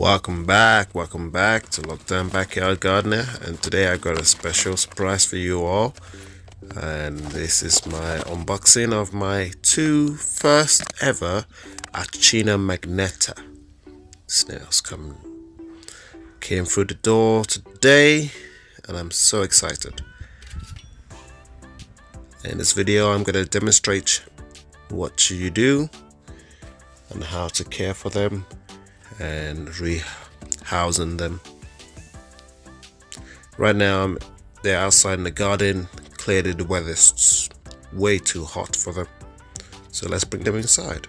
Welcome back to Lockdown Backyard Gardener, and today I got a special surprise for you all. And this is my unboxing of my two first ever Archatina Magnata snails. Came through the door today, and I'm so excited. In this video I'm going to demonstrate what you do and how to care for them and rehousing them. Right now they're outside in the garden. Clearly the weather's way too hot for them, so let's bring them inside.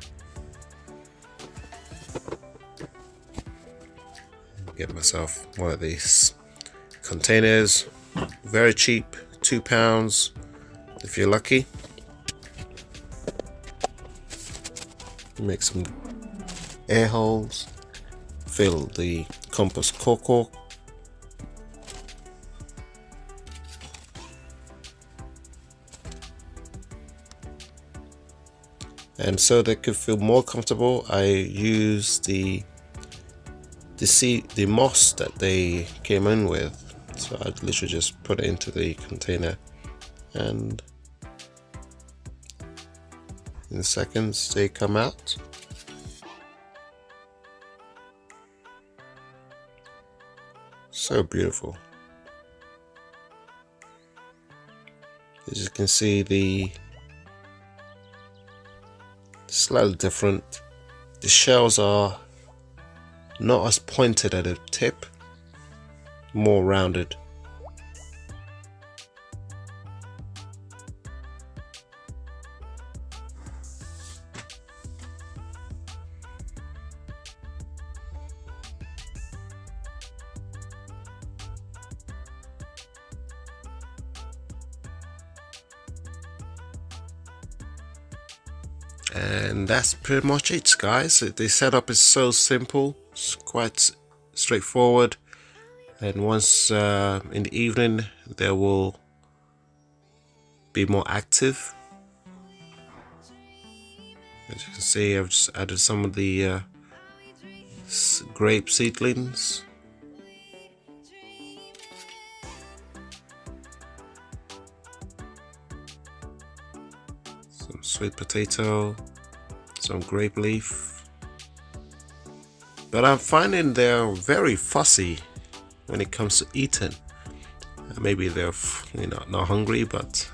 Get myself one of these containers, very cheap, £2 if you're lucky. Make some air holes, fill the compost cork, and so they could feel more comfortable, I use the moss that they came in with. So I literally just put it into the container, and in seconds they come out. So beautiful. As you can see, the slightly different. The shells are not as pointed at the tip, more rounded. And that's pretty much it, guys. The setup is so simple, it's quite straightforward, and once in the evening they will be more active. As you can see, I've just added some of the grape seedlings. Some sweet potato, some grape leaf, but I'm finding they're very fussy when it comes to eating. Maybe they're not hungry, but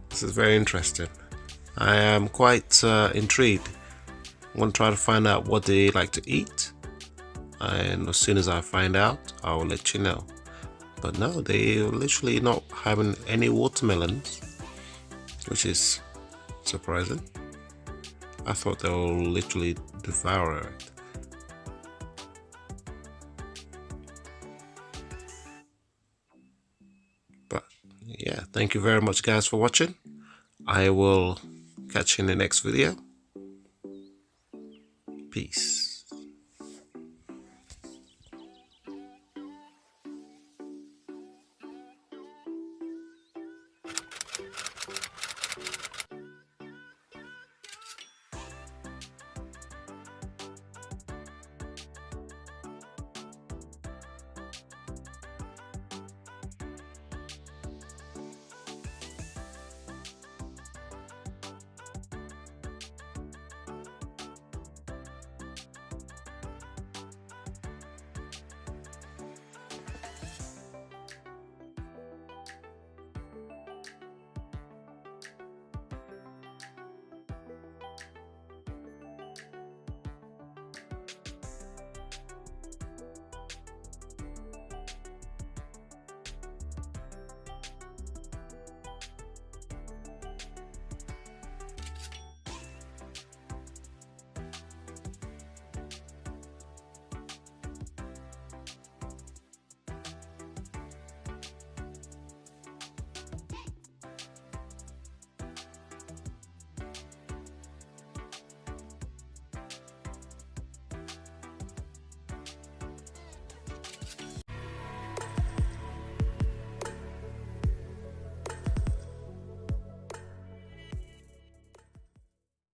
this is very interesting. I am quite intrigued. I want to try to find out what they like to eat, and as soon as I find out, I will let you know. But no, they're literally not having any watermelons, which is surprising. I thought they will literally devour it. But yeah, thank you very much, guys, for watching. I will catch you in the next video. Peace.